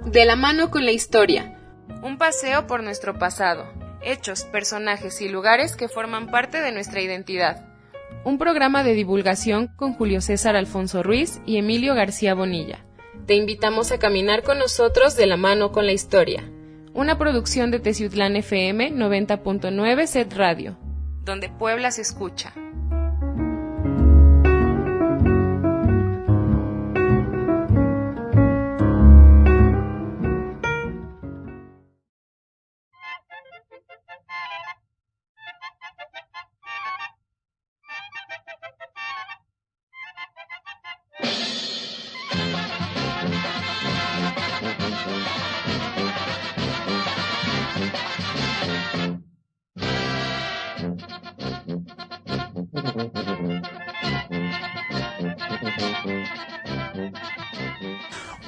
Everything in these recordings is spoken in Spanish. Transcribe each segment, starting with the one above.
De la mano con la historia. Un paseo por nuestro pasado, hechos, personajes y lugares que forman parte de nuestra identidad. Un programa de divulgación con Julio César Alfonso Ruiz y Emilio García Bonilla. Te invitamos a caminar con nosotros de la mano con la historia. Una producción de Teciutlán FM 90.9 Set Radio, donde Puebla se escucha.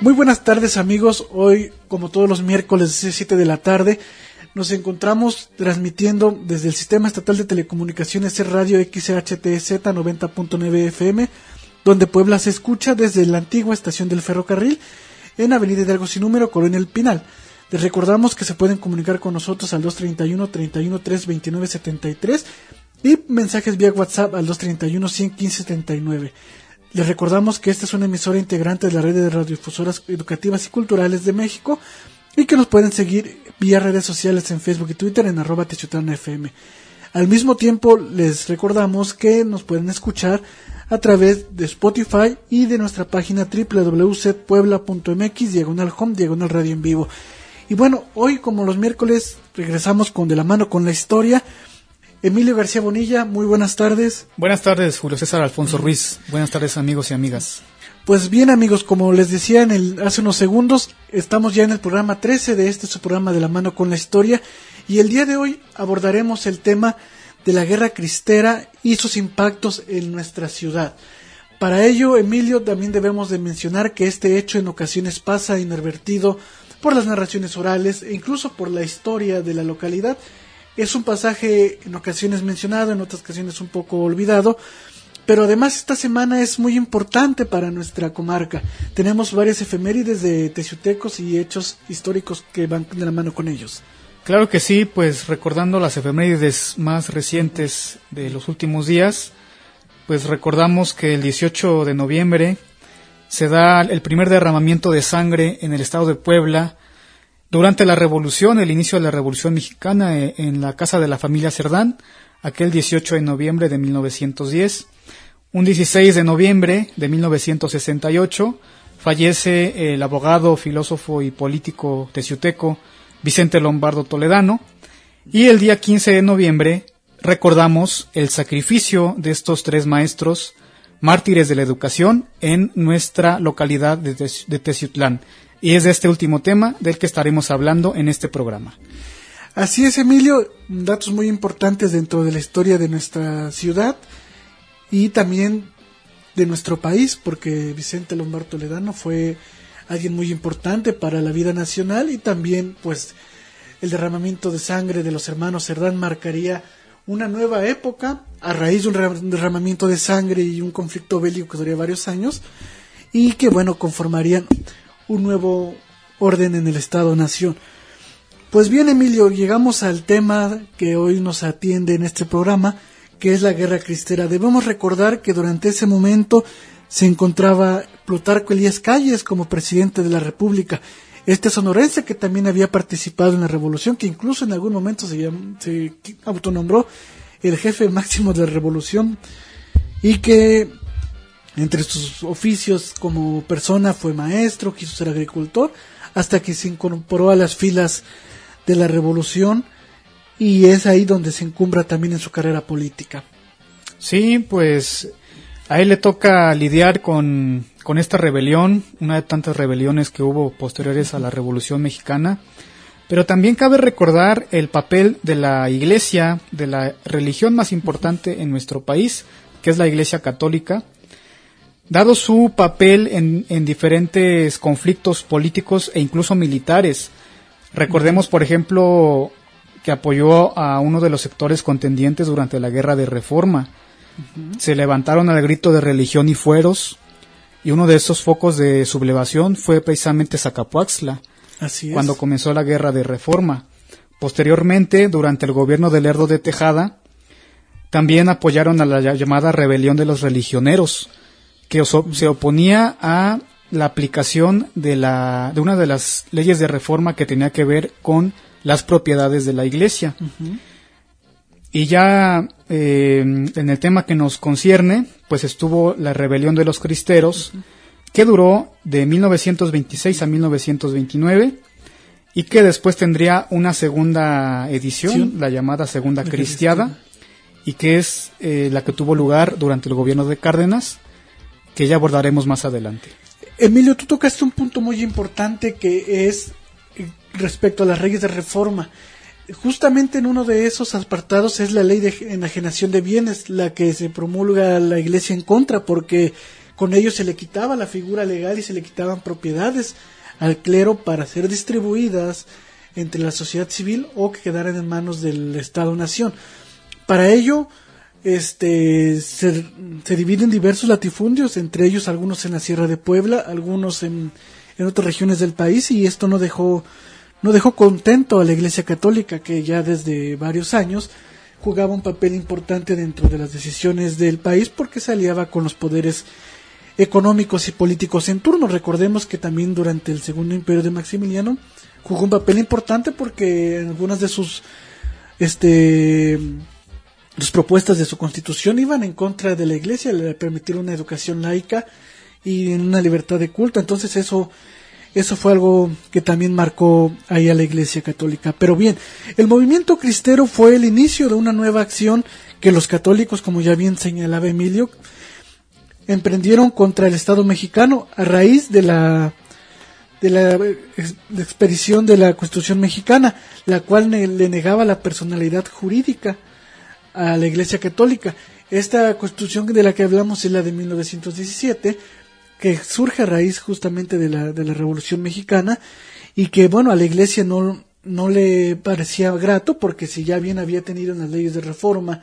Muy buenas tardes amigos, hoy como todos los miércoles 7 de la tarde nos encontramos transmitiendo desde el Sistema Estatal de Telecomunicaciones Radio XHTZ 90.9 FM, donde Puebla se escucha desde la antigua estación del ferrocarril en Avenida Hidalgo sin número, Colonia El Pinal. Les recordamos que se pueden comunicar con nosotros al 231-313-2973 y mensajes vía WhatsApp al 231-115-79. Les recordamos que esta es una emisora integrante de la red de radiodifusoras educativas y culturales de México y que nos pueden seguir vía redes sociales en Facebook y Twitter en @TeciutlanFM. Al mismo tiempo les recordamos que nos pueden escuchar a través de Spotify y de nuestra página www.setpuebla.mx/home / radio en vivo. Y bueno, hoy como los miércoles regresamos con De la mano con la historia. Emilio García Bonilla, muy buenas tardes. Buenas tardes, Julio César Alfonso Ruiz. Buenas tardes, amigos y amigas. Pues bien, amigos, como les decía hace unos segundos, estamos ya en el programa 13 de su programa De la mano con la historia, y el día de hoy abordaremos el tema de la guerra cristera y sus impactos en nuestra ciudad. Para ello, Emilio, también debemos de mencionar que este hecho en ocasiones pasa inadvertido por las narraciones orales e incluso por la historia de la localidad. Es un pasaje en ocasiones mencionado, en otras ocasiones un poco olvidado, pero además esta semana es muy importante para nuestra comarca. Tenemos varias efemérides de teciutecos y hechos históricos que van de la mano con ellos. Claro que sí, pues recordando las efemérides más recientes de los últimos días, pues recordamos que el 18 de noviembre se da el primer derramamiento de sangre en el estado de Puebla, durante la revolución, el inicio de la Revolución Mexicana en la casa de la familia Cerdán, aquel 18 de noviembre de 1910. Un 16 de noviembre de 1968 fallece el abogado, filósofo y político teciuteco Vicente Lombardo Toledano. Y el día 15 de noviembre recordamos el sacrificio de estos tres maestros, mártires de la educación, en nuestra localidad de Teciutlán. Y es de este último tema del que estaremos hablando en este programa. Así es, Emilio, datos muy importantes dentro de la historia de nuestra ciudad y también de nuestro país, porque Vicente Lombardo Toledano fue alguien muy importante para la vida nacional, y también pues el derramamiento de sangre de los hermanos Cerdán marcaría una nueva época a raíz de un derramamiento de sangre y un conflicto bélico que duraría varios años, y que bueno, conformarían un nuevo orden en el Estado-Nación. Pues bien, Emilio, llegamos al tema que hoy nos atiende en este programa, que es la guerra cristera. Debemos recordar que durante ese momento se encontraba Plutarco Elías Calles como presidente de la República, este sonorense que también había participado en la revolución, que incluso en algún momento se autonombró el jefe máximo de la revolución, y que entre sus oficios como persona fue maestro, quiso ser agricultor, hasta que se incorporó a las filas de la revolución, y es ahí donde se encumbra también en su carrera política. Sí, pues a él le toca lidiar con esta rebelión, una de tantas rebeliones que hubo posteriores a la Revolución Mexicana, pero también cabe recordar el papel de la iglesia, de la religión más importante en nuestro país, que es la Iglesia Católica, dado su papel en diferentes conflictos políticos e incluso militares. Recordemos, por ejemplo, que apoyó a uno de los sectores contendientes durante la Guerra de Reforma. Se levantaron al grito de religión y fueros, y uno de esos focos de sublevación fue precisamente Zacapuaxtla. Así es. Cuando comenzó la Guerra de Reforma. Posteriormente, durante el gobierno de Lerdo de Tejada, también apoyaron a la llamada Rebelión de los Religioneros, que se oponía a la aplicación de una de las leyes de reforma que tenía que ver con las propiedades de la Iglesia. Uh-huh. Y ya en el tema que nos concierne, pues estuvo la Rebelión de los Cristeros, uh-huh, que duró de 1926 a 1929 y que después tendría una segunda edición, sí, la llamada Segunda Cristiada, y que es la que tuvo lugar durante el gobierno de Cárdenas, que ya abordaremos más adelante. Emilio, tú tocaste un punto muy importante que es respecto a las leyes de reforma. Justamente en uno de esos apartados es la ley de enajenación de bienes, la que se promulga la Iglesia en contra, porque con ello se le quitaba la figura legal y se le quitaban propiedades al clero para ser distribuidas entre la sociedad civil o que quedaran en manos del Estado-Nación. Para ello se dividen diversos latifundios, entre ellos algunos en la Sierra de Puebla, algunos en otras regiones del país, y esto no dejó contento a la Iglesia Católica, que ya desde varios años jugaba un papel importante dentro de las decisiones del país porque se aliaba con los poderes económicos y políticos en turno. Recordemos que también durante el Segundo Imperio de Maximiliano jugó un papel importante porque en algunas de sus propuestas de su constitución iban en contra de la Iglesia, le permitieron una educación laica y una libertad de culto. Entonces eso fue algo que también marcó ahí a la Iglesia Católica. Pero bien, el movimiento cristero fue el inicio de una nueva acción que los católicos, como ya bien señalaba Emilio, emprendieron contra el Estado mexicano a raíz de la expedición de la Constitución mexicana, la cual le negaba la personalidad jurídica a la Iglesia Católica. Esta Constitución de la que hablamos es la de 1917, que surge a raíz justamente de la Revolución Mexicana, y que bueno, a la Iglesia no le parecía grato, porque si ya bien había tenido en las leyes de reforma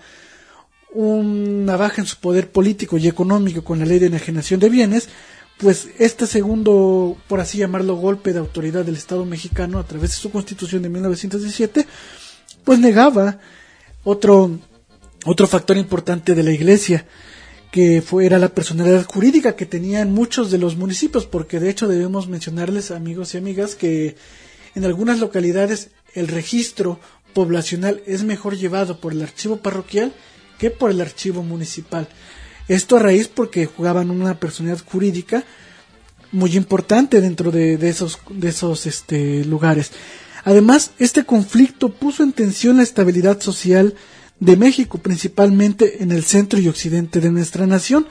una baja en su poder político y económico con la ley de enajenación de bienes, pues este segundo, por así llamarlo, golpe de autoridad del Estado mexicano a través de su Constitución de 1917, pues negaba otro factor importante de la Iglesia, que era la personalidad jurídica que tenían muchos de los municipios, porque de hecho debemos mencionarles, amigos y amigas, que en algunas localidades el registro poblacional es mejor llevado por el archivo parroquial que por el archivo municipal. Esto a raíz porque jugaban una personalidad jurídica muy importante dentro de esos lugares. Además, este conflicto puso en tensión la estabilidad social de México, principalmente en el centro y occidente de nuestra nación.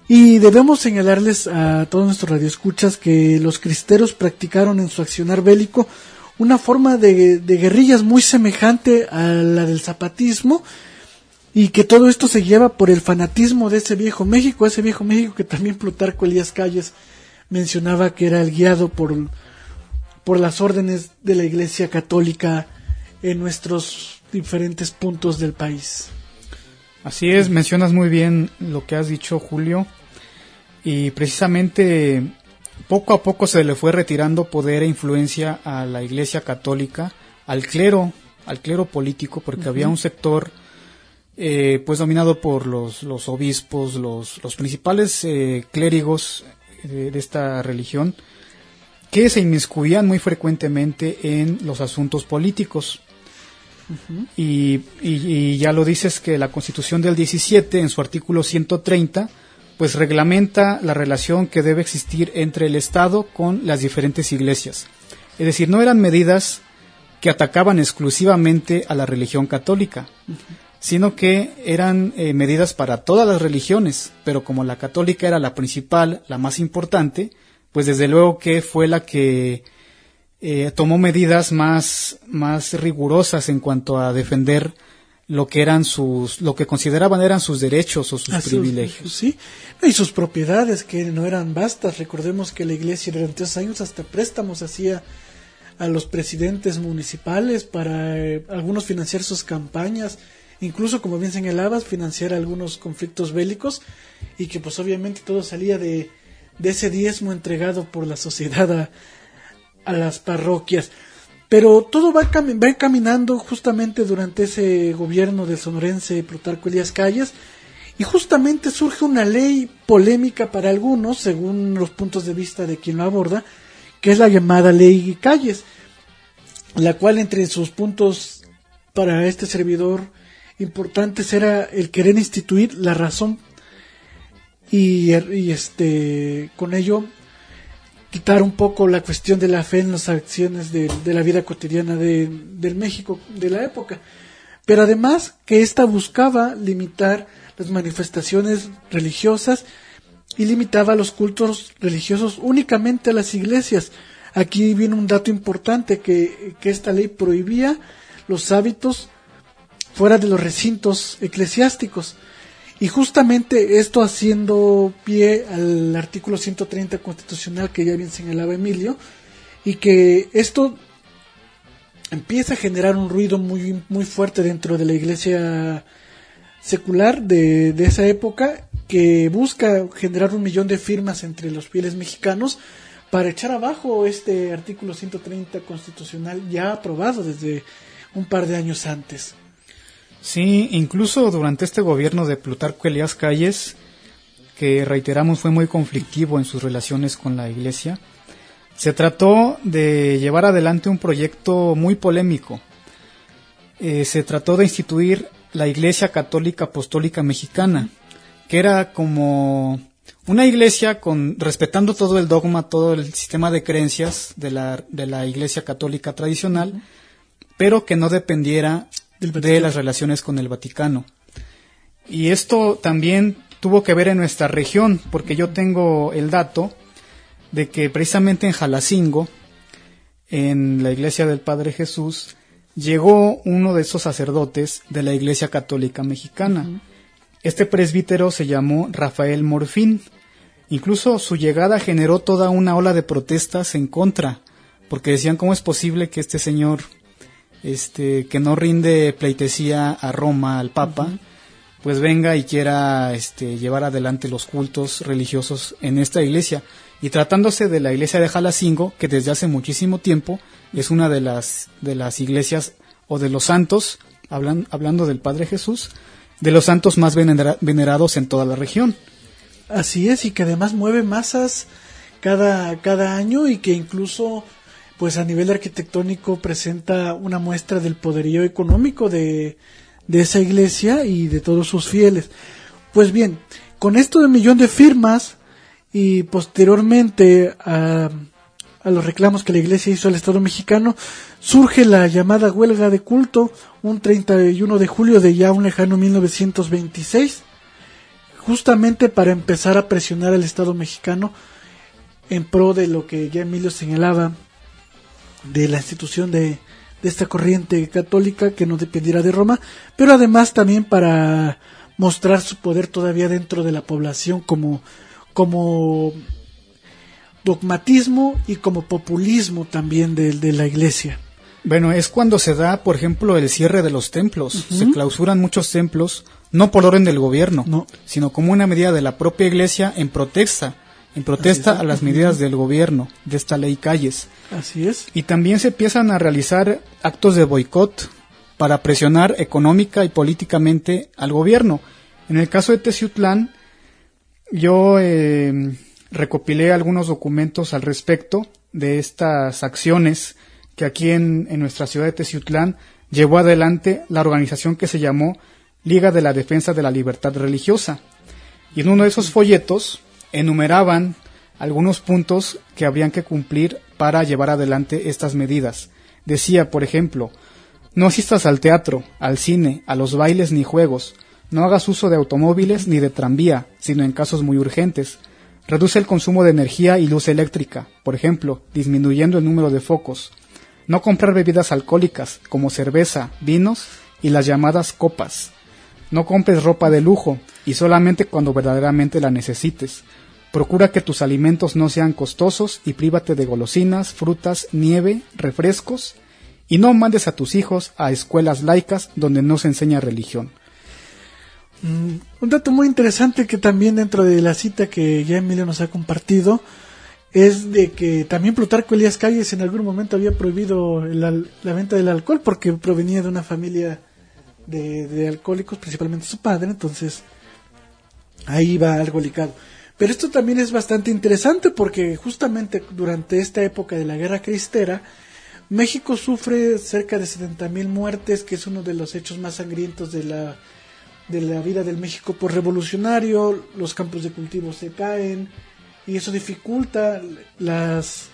Y debemos señalarles a todos nuestros radioescuchas que los cristeros practicaron en su accionar bélico una forma de guerrillas muy semejante a la del zapatismo, y que todo esto se lleva por el fanatismo de ese viejo México que también Plutarco Elías Calles mencionaba que era el guiado por las órdenes de la Iglesia Católica en nuestros diferentes puntos del país. Así es, mencionas muy bien lo que has dicho, Julio, y precisamente poco a poco se le fue retirando poder e influencia a la Iglesia Católica, al clero político, porque había un sector pues dominado por los obispos, los principales clérigos de esta religión, que se inmiscuían muy frecuentemente en los asuntos políticos. Uh-huh. Y ya lo dices, que la Constitución del 17, en su artículo 130, pues reglamenta la relación que debe existir entre el Estado con las diferentes iglesias. Es decir, no eran medidas que atacaban exclusivamente a la religión católica, uh-huh, sino que eran medidas para todas las religiones, pero como la católica era la principal, la más importante, pues desde luego que fue la que tomó medidas más rigurosas en cuanto a defender lo que consideraban eran sus derechos o sus privilegios. Sí, y sus propiedades, que no eran vastas. Recordemos que la Iglesia durante esos años hasta préstamos hacía a los presidentes municipales para algunos financiar sus campañas, incluso, como bien señalabas, financiar algunos conflictos bélicos, y que pues obviamente todo salía de ese diezmo entregado por la sociedad a las parroquias. Pero todo va encaminando justamente durante ese gobierno del sonorense Plutarco Elías Calles, y justamente surge una ley polémica para algunos, según los puntos de vista de quien lo aborda, que es la llamada Ley Calles, la cual entre sus puntos para este servidor importantes era el querer instituir la razón y con ello quitar un poco la cuestión de la fe en las acciones de la vida cotidiana del México de la época, pero además que ésta buscaba limitar las manifestaciones religiosas y limitaba los cultos religiosos únicamente a las iglesias. Aquí viene un dato importante, que esta ley prohibía los hábitos fuera de los recintos eclesiásticos, y justamente esto haciendo pie al artículo 130 constitucional que ya bien señalaba Emilio, y que esto empieza a generar un ruido muy, muy fuerte dentro de la iglesia secular de esa época, que busca generar 1 millón de firmas entre los fieles mexicanos para echar abajo este artículo 130 constitucional ya aprobado desde un par de años antes. Sí, incluso durante este gobierno de Plutarco Elías Calles, que reiteramos fue muy conflictivo en sus relaciones con la Iglesia, se trató de llevar adelante un proyecto muy polémico. Se trató de instituir la Iglesia Católica Apostólica Mexicana, que era como una iglesia respetando todo el dogma, todo el sistema de creencias de la Iglesia Católica tradicional, pero que no dependiera de las relaciones con el Vaticano. Y esto también tuvo que ver en nuestra región, porque yo tengo el dato de que precisamente en Jalacingo, en la iglesia del Padre Jesús, llegó uno de esos sacerdotes de la Iglesia Católica Mexicana. Uh-huh. Este presbítero se llamó Rafael Morfín. Incluso su llegada generó toda una ola de protestas en contra, porque decían, ¿cómo es posible que este señor que no rinde pleitesía a Roma, al Papa, uh-huh, pues venga y quiera llevar adelante los cultos religiosos en esta iglesia? Y tratándose de la iglesia de Jalacingo, que desde hace muchísimo tiempo es una de las iglesias, o de los santos, hablando del Padre Jesús, de los santos más venerados en toda la región. Así es, y que además mueve masas cada año, y que incluso pues a nivel arquitectónico presenta una muestra del poderío económico de esa iglesia y de todos sus fieles. Pues bien, con esto de 1 millón de firmas y posteriormente a los reclamos que la iglesia hizo al Estado mexicano, surge la llamada huelga de culto un 31 de julio de ya un lejano 1926, justamente para empezar a presionar al Estado mexicano en pro de lo que ya Emilio señalaba, de la institución de esta corriente católica que no dependiera de Roma, pero además también para mostrar su poder todavía dentro de la población como dogmatismo y como populismo también de la iglesia. Bueno, es cuando se da, por ejemplo, el cierre de los templos. Uh-huh. Se clausuran muchos templos, no por orden del gobierno, no, sino como una medida de la propia iglesia en protesta a las medidas del gobierno, de esta ley Calles. Así es. Y también se empiezan a realizar actos de boicot para presionar económica y políticamente al gobierno. En el caso de Teciutlán, yo recopilé algunos documentos al respecto de estas acciones que aquí en nuestra ciudad de Teciutlán llevó adelante la organización que se llamó Liga de la Defensa de la Libertad Religiosa. Y en uno de esos folletos enumeraban algunos puntos que habrían que cumplir para llevar adelante estas medidas. Decía, por ejemplo, no asistas al teatro, al cine, a los bailes ni juegos, no hagas uso de automóviles ni de tranvía, sino en casos muy urgentes. Reduce el consumo de energía y luz eléctrica, por ejemplo, disminuyendo el número de focos. No comprar bebidas alcohólicas, como cerveza, vinos y las llamadas copas. No compres ropa de lujo, y solamente cuando verdaderamente la necesites. Procura que tus alimentos no sean costosos y prívate de golosinas, frutas, nieve, refrescos, y no mandes a tus hijos a escuelas laicas donde no se enseña religión. Un dato muy interesante que también dentro de la cita que ya Emilio nos ha compartido, es de que también Plutarco Elías Calles en algún momento había prohibido la venta del alcohol porque provenía de una familia de alcohólicos, principalmente su padre, entonces ahí va algo ligado. Pero esto también es bastante interesante porque justamente durante esta época de la Guerra Cristera, México sufre cerca de 70,000 muertes, que es uno de los hechos más sangrientos de la vida del México por revolucionario. Los campos de cultivo se caen y eso dificulta las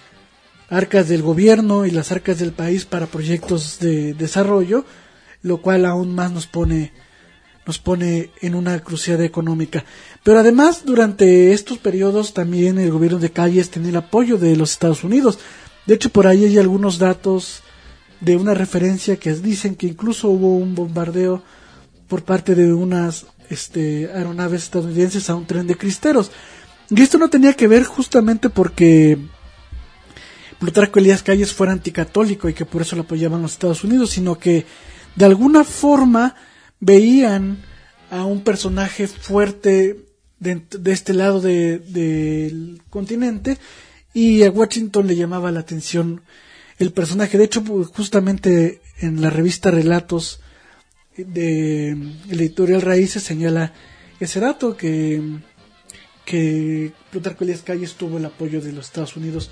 arcas del gobierno y las arcas del país para proyectos de desarrollo, lo cual aún más nos pone en una cruciada económica. Pero además, durante estos periodos también el gobierno de Calles tenía el apoyo de los Estados Unidos. De hecho, por ahí hay algunos datos de una referencia que dicen que incluso hubo un bombardeo por parte de unas aeronaves estadounidenses a un tren de cristeros. Y esto no tenía que ver justamente porque Plutarco Elías Calles fuera anticatólico y que por eso lo apoyaban los Estados Unidos, sino que de alguna forma veían a un personaje fuerte de este lado del continente, y a Washington le llamaba la atención el personaje. De hecho, justamente en la revista Relatos de Editorial Raíces señala ese dato, que Plutarco Elías Calles tuvo el apoyo de los Estados Unidos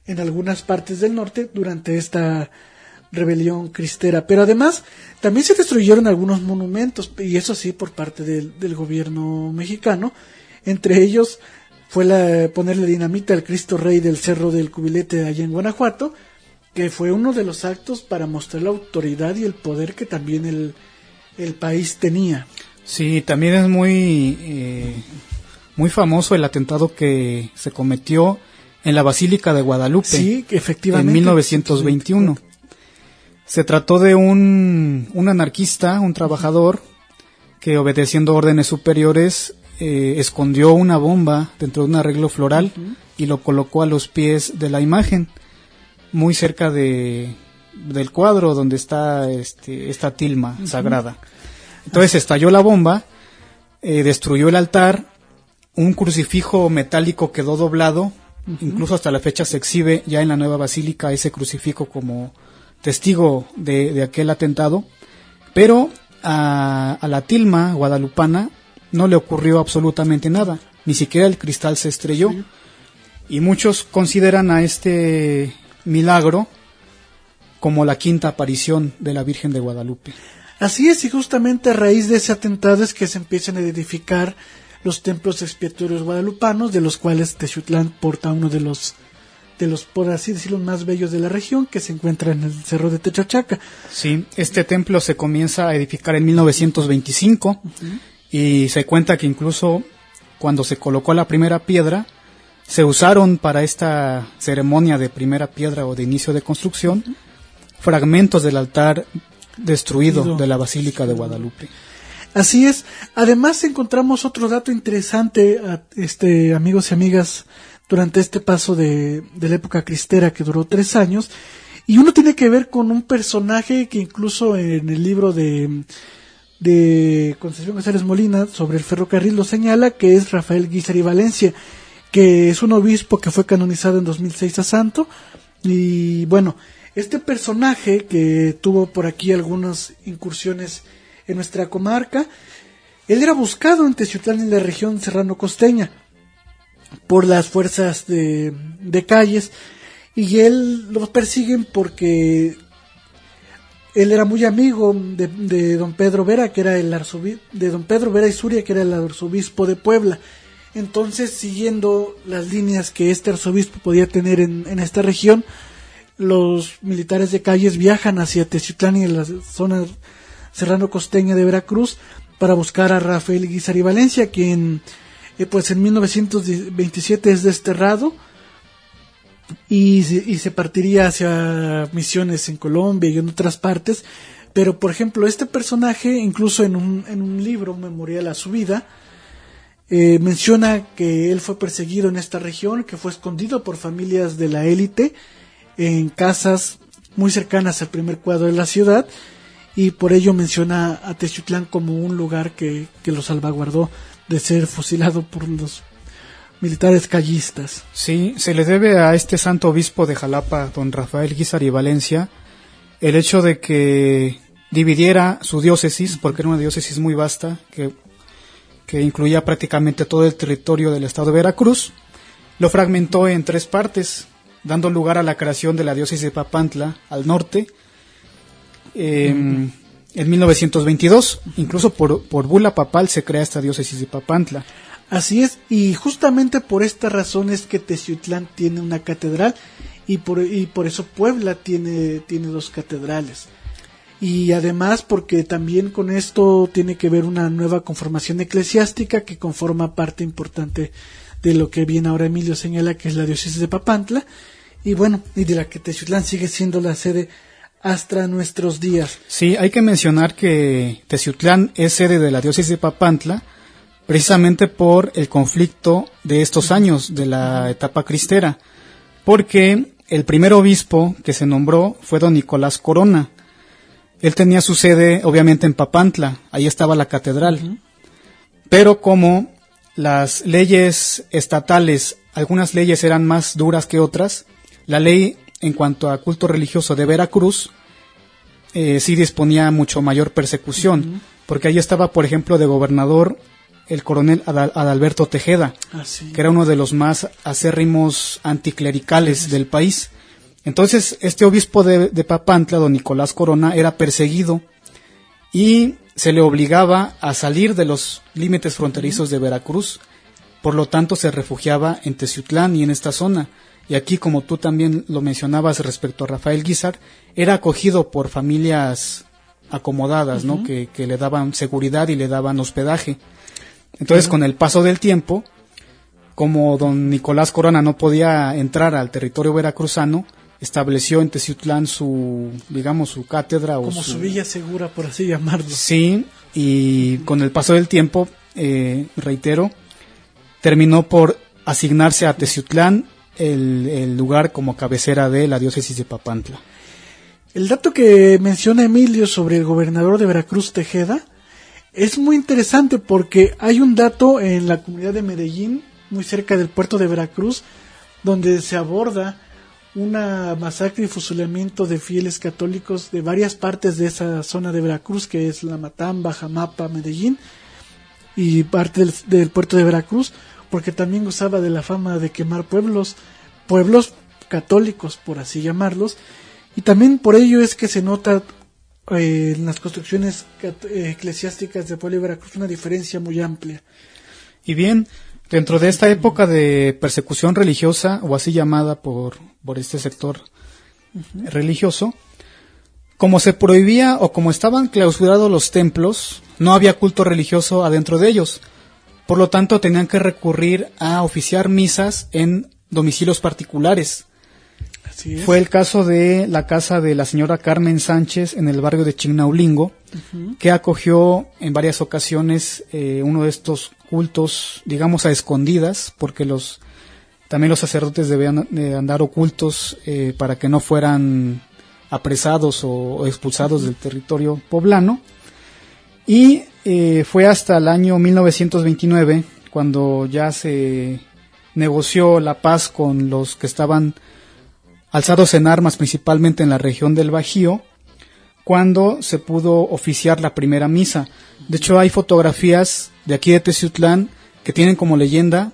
en algunas partes del norte durante esta rebelión cristera. Pero además también se destruyeron algunos monumentos, y eso sí por parte del gobierno mexicano. Entre ellos fue ponerle dinamita al Cristo Rey del Cerro del Cubilete allá en Guanajuato, que fue uno de los actos para mostrar la autoridad y el poder que también el país tenía. Sí, también es muy famoso el atentado que se cometió en la Basílica de Guadalupe. Sí, efectivamente. En 1921. Se trató de un anarquista, un trabajador, que obedeciendo órdenes superiores escondió una bomba dentro de un arreglo floral y lo colocó a los pies de la imagen, muy cerca del cuadro donde está esta tilma sagrada. Entonces estalló la bomba, destruyó el altar, un crucifijo metálico quedó doblado, incluso hasta la fecha se exhibe ya en la nueva basílica ese crucifijo como testigo de aquel atentado, pero a la tilma guadalupana no le ocurrió absolutamente nada, ni siquiera el cristal se estrelló. Sí. Y muchos consideran a este milagro como la quinta aparición de la Virgen de Guadalupe. Así es, y justamente a raíz de ese atentado es que se empiezan a edificar los templos expiatorios guadalupanos, de los cuales Texutlán porta uno de los, por así decirlo, más bellos de la región, que se encuentra en el Cerro de Techachaca. Sí, este templo se comienza a edificar en 1925, y se cuenta que incluso cuando se colocó la primera piedra, se usaron para esta ceremonia de primera piedra o de inicio de construcción fragmentos del altar destruido de la Basílica de Guadalupe. Así es. Además encontramos otro dato interesante, amigos y amigas, durante este paso de la época cristera que duró 3 años, y uno tiene que ver con un personaje que incluso en el libro de Concepción González Molina sobre el ferrocarril lo señala, que es Rafael Guízar y Valencia, que es un obispo que fue canonizado en 2006 a santo. Y bueno, este personaje que tuvo por aquí algunas incursiones en nuestra comarca, él era buscado en Texutlán, en la región serrano-costeña, por las fuerzas de Calles, y él lo persiguen porque él era muy amigo de don Pedro Vera, que era de don Pedro Vera y Suria, que era el arzobispo de Puebla. Entonces, siguiendo las líneas que este arzobispo podía tener en esta región, los militares de Calles viajan hacia Texutlán y en la zona serrano-costeña de Veracruz para buscar a Rafael Guízar y Valencia, quien pues en 1927 es desterrado y se partiría hacia misiones en Colombia y en otras partes. Pero por ejemplo, este personaje, incluso en un libro, un memorial a su vida, menciona que él fue perseguido en esta región, que fue escondido por familias de la élite en casas muy cercanas al primer cuadro de la ciudad, y por ello menciona a Texutlán como un lugar que lo salvaguardó de ser fusilado militares callistas. Sí, se le debe a este santo obispo de Jalapa, don Rafael Guízar y Valencia, el hecho de que dividiera su diócesis, porque era una diócesis muy vasta, que incluía prácticamente todo el territorio del estado de Veracruz, lo fragmentó en 3 partes, dando lugar a la creación de la diócesis de Papantla al norte, en 1922. Incluso por bula papal se crea esta diócesis de Papantla. Así es, y justamente por esta razón es que Teciutlán tiene una catedral y por eso Puebla tiene 2 catedrales. Y además porque también con esto tiene que ver una nueva conformación eclesiástica que conforma parte importante de lo que bien ahora Emilio señala, que es la diócesis de Papantla, y bueno, y de la que Teciutlán sigue siendo la sede hasta nuestros días. Sí, hay que mencionar que Teciutlán es sede de la diócesis de Papantla precisamente por el conflicto de estos años de la etapa cristera, porque el primer obispo que se nombró fue don Nicolás Corona. Él tenía su sede obviamente en Papantla, ahí estaba la catedral, pero como las leyes estatales, algunas leyes eran más duras que otras, la ley en cuanto a culto religioso de Veracruz sí disponía mucho mayor persecución, porque ahí estaba, por ejemplo, de gobernador el coronel Adalberto Tejeda, que era uno de los más acérrimos anticlericales del país. Entonces, este obispo de Papantla, don Nicolás Corona, era perseguido y se le obligaba a salir de los límites fronterizos de Veracruz. Por lo tanto, se refugiaba en Teciutlán y en esta zona. Y aquí, como tú también lo mencionabas respecto a Rafael Guízar, era acogido por familias acomodadas, ¿no? Que le daban seguridad y le daban hospedaje. Entonces, con el paso del tiempo, como don Nicolás Corona no podía entrar al territorio veracruzano, estableció en Teciutlán su cátedra. Como su villa segura, por así llamarlo. Sí, y con el paso del tiempo, reitero, terminó por asignarse a Teciutlán el lugar como cabecera de la diócesis de Papantla. El dato que menciona Emilio sobre el gobernador de Veracruz, Tejeda, es muy interesante porque hay un dato en la comunidad de Medellín, muy cerca del puerto de Veracruz, donde se aborda una masacre y fusilamiento de fieles católicos de varias partes de esa zona de Veracruz, que es La Matamba, Jamapa, Medellín y parte del puerto de Veracruz, porque también gozaba de la fama de quemar pueblos católicos, por así llamarlos, y también por ello es que se nota en las construcciones eclesiásticas de Puebla y Veracruz una diferencia muy amplia. Y bien, dentro de esta época de persecución religiosa, o así llamada por este sector religioso, como se prohibía o como estaban clausurados los templos, no había culto religioso adentro de ellos. Por lo tanto, tenían que recurrir a oficiar misas en domicilios particulares. Así es. Fue el caso de la casa de la señora Carmen Sánchez en el barrio de Chignaulingo, que acogió en varias ocasiones uno de estos cultos, digamos a escondidas, porque también los sacerdotes debían andar ocultos para que no fueran apresados o expulsados del territorio poblano. Y fue hasta el año 1929 cuando ya se negoció la paz con los que estaban alzados en armas, principalmente en la región del Bajío, cuando se pudo oficiar la primera misa. De hecho, hay fotografías de aquí de Teciutlán que tienen como leyenda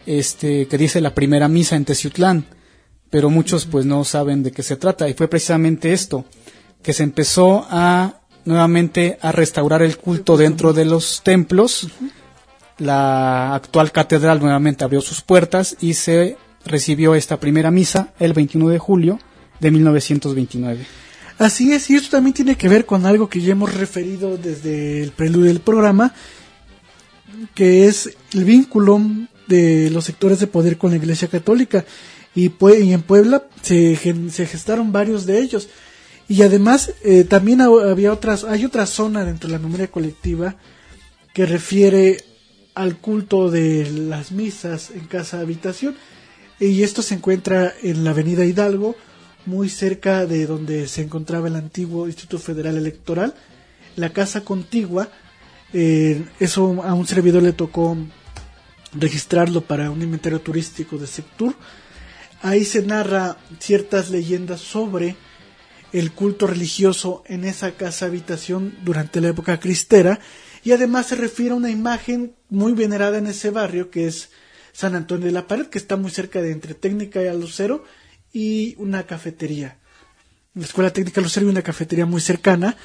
que dice la primera misa en Teciutlán, pero muchos pues no saben de qué se trata, y fue precisamente esto, que se empezó nuevamente a restaurar el culto dentro de los templos. La actual catedral nuevamente abrió sus puertas y se recibió esta primera misa el 21 de julio de 1929. Así es, y esto también tiene que ver con algo que ya hemos referido desde el preludio del programa, que es el vínculo de los sectores de poder con la Iglesia Católica, y en Puebla se gestaron varios de ellos. Y además también hay otra zona dentro de la memoria colectiva que refiere al culto de las misas en casa habitación, y esto se encuentra en la avenida Hidalgo, muy cerca de donde se encontraba el antiguo Instituto Federal Electoral, la casa contigua. Eso a un servidor le tocó registrarlo para un inventario turístico de Sectur. Ahí se narra ciertas leyendas sobre el culto religioso en esa casa habitación durante la época cristera, y además se refiere a una imagen muy venerada en ese barrio, que es San Antonio de la Pared, que está muy cerca de entre Técnica y Lucero, y una cafetería, la Escuela Técnica Lucero, y una cafetería muy cercana,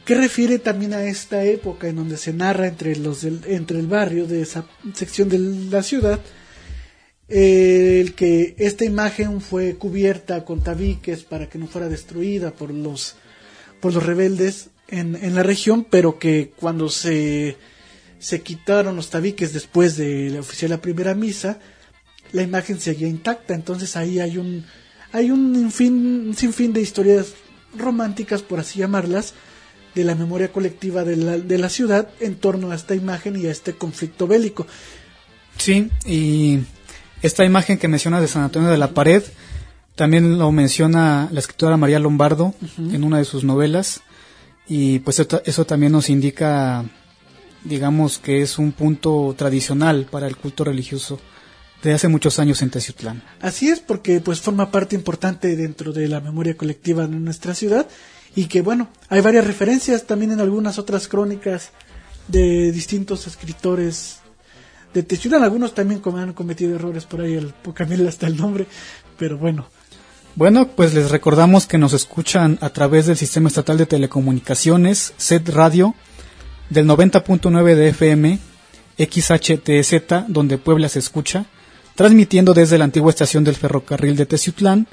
que refiere también a esta época en donde se narra entre el barrio de esa sección de la ciudad, el que esta imagen fue cubierta con tabiques para que no fuera destruida por los rebeldes en la región, pero que cuando se quitaron los tabiques después de oficiar la primera misa, la imagen seguía intacta. Entonces ahí hay un sinfín de historias románticas, por así llamarlas, de la memoria colectiva de la ciudad en torno a esta imagen y a este conflicto bélico. Sí, y esta imagen que mencionas de San Antonio de la Pared también lo menciona la escritora María Lombardo en una de sus novelas, y pues eso también nos indica, digamos, que es un punto tradicional para el culto religioso de hace muchos años en Teciutlán. Así es, porque pues forma parte importante dentro de la memoria colectiva de nuestra ciudad, y que bueno, hay varias referencias también en algunas otras crónicas de distintos escritores de Teciutlán. Algunos también han cometido errores por ahí, el Pocamil hasta el nombre, pero bueno. Bueno, pues les recordamos que nos escuchan a través del Sistema Estatal de Telecomunicaciones, SET Radio, del 90.9 de FM, XHTZ, donde Puebla se escucha, transmitiendo desde la antigua estación del ferrocarril de Teciutlán,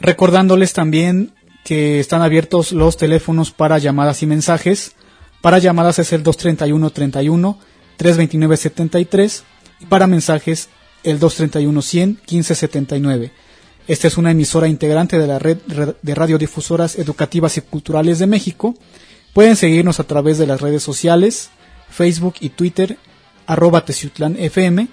recordándoles también que están abiertos los teléfonos para llamadas y mensajes. Para llamadas es el 231-31, 329-73, y para mensajes el 231-100, 1579. Esta es una emisora integrante de la red de radiodifusoras educativas y culturales de México. Pueden seguirnos a través de las redes sociales, Facebook y Twitter, @TeciutlanFM,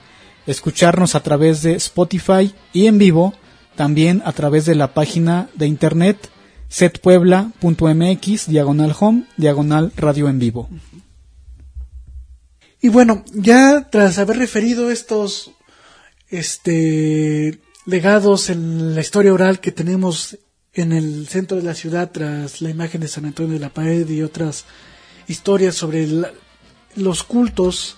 escucharnos a través de Spotify y en vivo, también a través de la página de internet setpuebla.mx/home, /radio en vivo. Y bueno, ya tras haber referido estos legados en la historia oral que tenemos en el centro de la ciudad tras la imagen de San Antonio de la Pared y otras historias sobre los cultos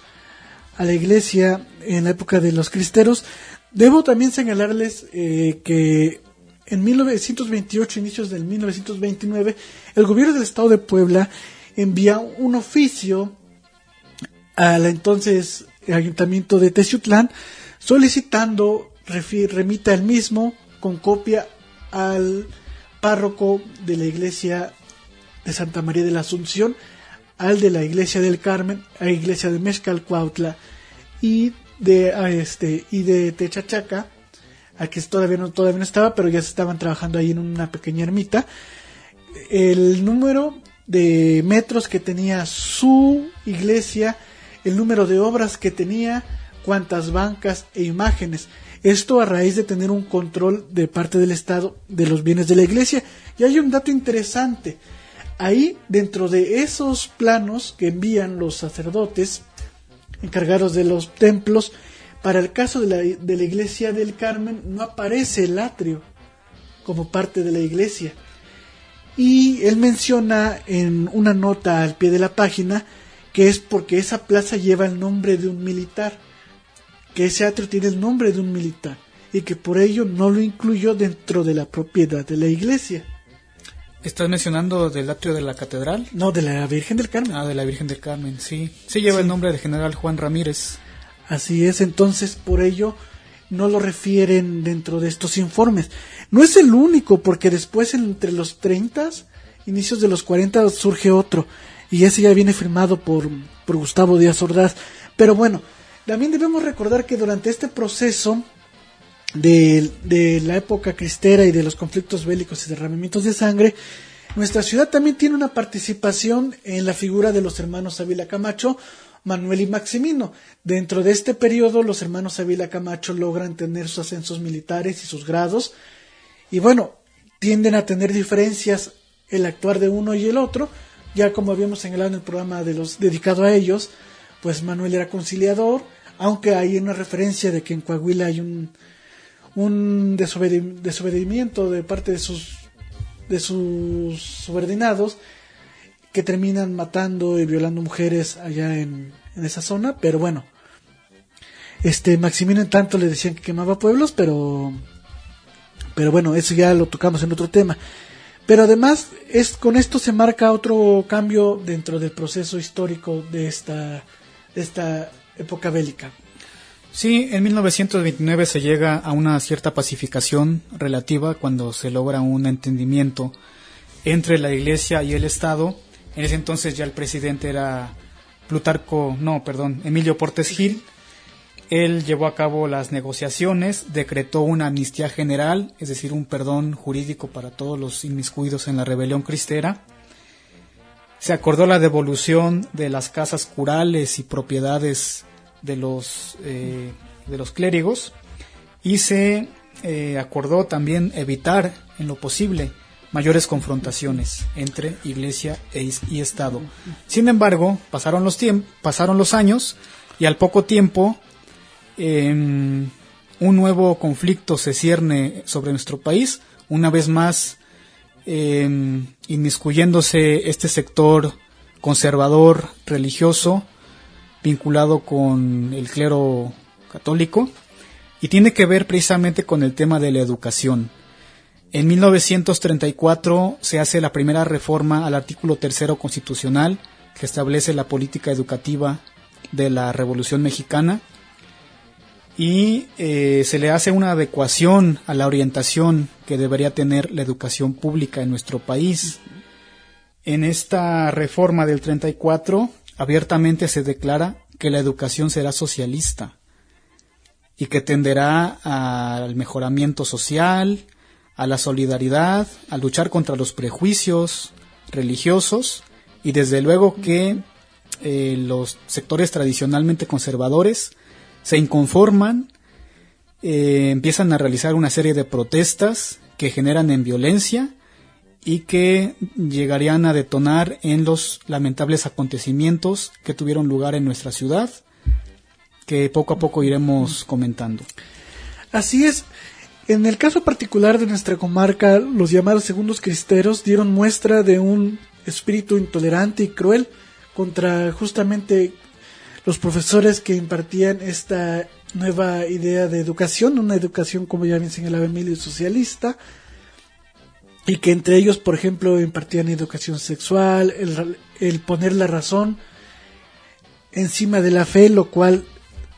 a la iglesia en la época de los cristeros, debo también señalarles que en 1928, inicios del 1929, el gobierno del estado de Puebla envía un oficio al entonces ayuntamiento de Teciutlán solicitando remita el mismo con copia al párroco de la iglesia de Santa María de la Asunción, al de la iglesia del Carmen, a la iglesia de Mezcalcuautla y de Techachaca, a que todavía no estaba, pero ya se estaban trabajando ahí en una pequeña ermita, el número de metros que tenía su iglesia, el número de obras que tenía, cuántas bancas e imágenes. Esto a raíz de tener un control de parte del Estado de los bienes de la iglesia. Y hay un dato interesante. Ahí, dentro de esos planos que envían los sacerdotes encargados de los templos, para el caso de la iglesia del Carmen no aparece el atrio como parte de la iglesia. Y él menciona en una nota al pie de la página que es porque esa plaza lleva el nombre de un militar, que ese atrio tiene el nombre de un militar y que por ello no lo incluyó dentro de la propiedad de la iglesia. ¿Estás mencionando del atrio de la catedral? No, de la Virgen del Carmen. Ah, de la Virgen del Carmen, sí. Sí lleva el nombre del general Juan Ramírez. Así es, entonces por ello no lo refieren dentro de estos informes. No es el único, porque después entre los 30, inicios de los 40 surge otro, y ese ya viene firmado por Gustavo Díaz Ordaz. Pero bueno, también debemos recordar que durante este proceso de la época cristera y de los conflictos bélicos y derramamientos de sangre, nuestra ciudad también tiene una participación en la figura de los hermanos Ávila Camacho, Manuel y Maximino. Dentro de este periodo, los hermanos Ávila Camacho logran tener sus ascensos militares y sus grados, y bueno, tienden a tener diferencias el actuar de uno y el otro. Ya como habíamos señalado en el programa dedicado a ellos, pues Manuel era conciliador, aunque hay una referencia de que en Coahuila hay un desobedimiento de parte de sus subordinados que terminan matando y violando mujeres allá en esa zona, pero bueno, Maximino en tanto le decían que quemaba pueblos, pero bueno, eso ya lo tocamos en otro tema. Pero además con esto se marca otro cambio dentro del proceso histórico de esta época bélica. Sí, en 1929 se llega a una cierta pacificación relativa cuando se logra un entendimiento entre la Iglesia y el Estado. En ese entonces ya el presidente era Emilio Portes Gil. Él llevó a cabo las negociaciones, decretó una amnistía general, es decir, un perdón jurídico para todos los inmiscuidos en la rebelión cristera. Se acordó la devolución de las casas curales y propiedades de los clérigos, y se acordó también evitar en lo posible mayores confrontaciones entre Iglesia y Estado. Sin embargo, pasaron los años y al poco tiempo un nuevo conflicto se cierne sobre nuestro país, una vez más inmiscuyéndose este sector conservador religioso vinculado con el clero católico, y tiene que ver precisamente con el tema de la educación. En 1934 se hace la primera reforma al artículo 3 constitucional que establece la política educativa de la Revolución Mexicana, y se le hace una adecuación a la orientación que debería tener la educación pública en nuestro país. En esta reforma del 34 abiertamente se declara que la educación será socialista y que tenderá al mejoramiento social, a la solidaridad, a luchar contra los prejuicios religiosos, y desde luego que los sectores tradicionalmente conservadores se inconforman, empiezan a realizar una serie de protestas que generan en violencia y que llegarían a detonar en los lamentables acontecimientos que tuvieron lugar en nuestra ciudad, que poco a poco iremos comentando. Así es. En el caso particular de nuestra comarca, los llamados segundos cristeros dieron muestra de un espíritu intolerante y cruel contra justamente los profesores que impartían esta nueva idea de educación, una educación, como ya bien señalaba Emilio, socialista, y que entre ellos, por ejemplo, impartían educación sexual, el poner la razón encima de la fe, lo cual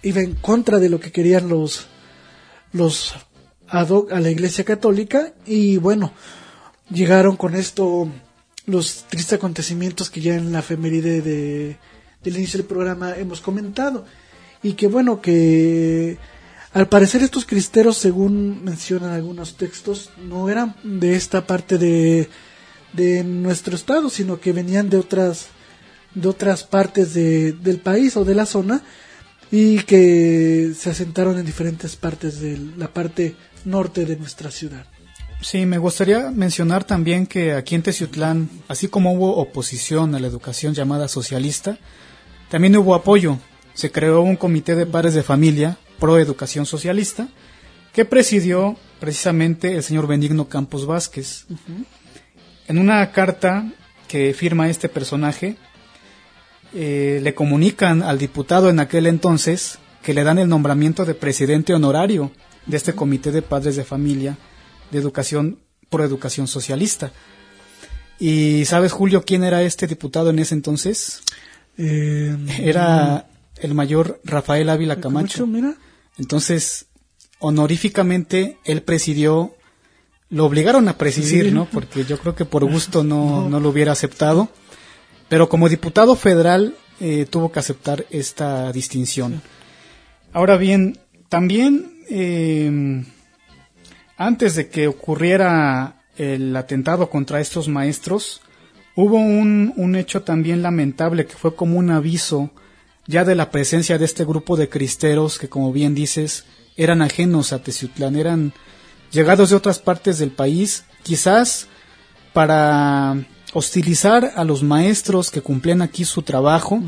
iba en contra de lo que querían los ad hoc a la Iglesia Católica. Y bueno, llegaron con esto los tristes acontecimientos que ya en la efeméride del inicio del programa hemos comentado, y que bueno, que al parecer estos cristeros, según mencionan algunos textos, no eran de esta parte de nuestro estado, sino que venían de otras partes del país o de la zona, y que se asentaron en diferentes partes de la parte norte de nuestra ciudad. Sí, me gustaría mencionar también que aquí en Teciutlán, así como hubo oposición a la educación llamada socialista, también hubo apoyo. Se creó un comité de padres de familia pro educación socialista que presidió precisamente el señor Benigno Campos Vázquez. Uh-huh. En una carta que firma este personaje, le comunican al diputado en aquel entonces que le dan el nombramiento de presidente honorario de este comité de padres de familia de educación pro educación socialista. ¿Y sabes, Julio, quién era este diputado en ese entonces? Era el mayor Rafael Ávila Camacho. Mira. Entonces, honoríficamente, él presidió, lo obligaron a presidir, ¿no? Porque yo creo que por gusto no lo hubiera aceptado. Pero como diputado federal tuvo que aceptar esta distinción. Ahora bien, también antes de que ocurriera el atentado contra estos maestros, hubo un hecho también lamentable que fue como un aviso ya de la presencia de este grupo de cristeros que, como bien dices, eran ajenos a Teciutlán, eran llegados de otras partes del país, quizás para hostilizar a los maestros que cumplían aquí su trabajo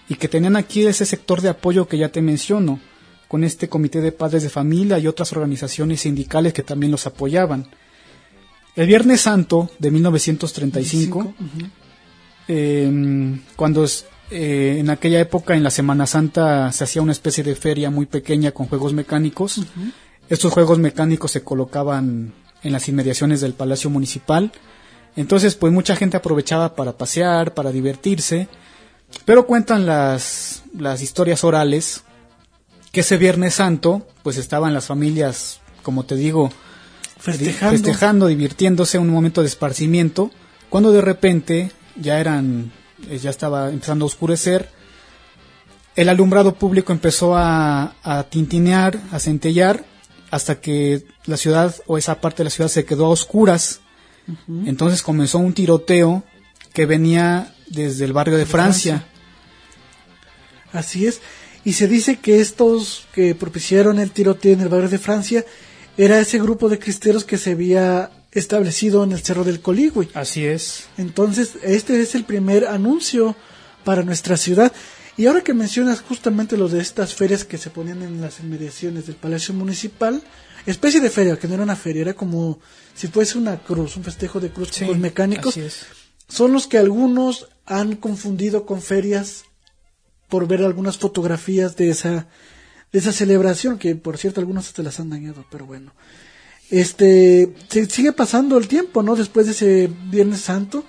y que tenían aquí ese sector de apoyo que ya te menciono, con este comité de padres de familia y otras organizaciones sindicales que también los apoyaban. El Viernes Santo de 1935, cuando en aquella época en la Semana Santa se hacía una especie de feria muy pequeña con juegos mecánicos, estos juegos mecánicos se colocaban en las inmediaciones del Palacio Municipal. Entonces, pues mucha gente aprovechaba para pasear, para divertirse, pero cuentan las historias orales que ese Viernes Santo, pues estaban las familias, como te digo, festejando, divirtiéndose, un momento de esparcimiento, cuando de repente ya estaba empezando a oscurecer, el alumbrado público empezó a tintinear, a centellar, hasta que la ciudad o esa parte de la ciudad se quedó a oscuras. Entonces comenzó un tiroteo que venía desde el barrio de Francia. Así es, y se dice que estos que propiciaron el tiroteo en el barrio de Francia era ese grupo de cristeros que se había establecido en el Cerro del Coligüe. Así es. Entonces, este es el primer anuncio para nuestra ciudad. Y ahora que mencionas justamente lo de estas ferias que se ponían en las inmediaciones del Palacio Municipal, especie de feria, que no era una feria, era como si fuese una cruz, un festejo de cruz con mecánicos, así es. Son los que algunos han confundido con ferias por ver algunas fotografías de esa celebración, que por cierto algunos hasta las han dañado, pero bueno. Se sigue pasando el tiempo, ¿no? Después de ese Viernes Santo,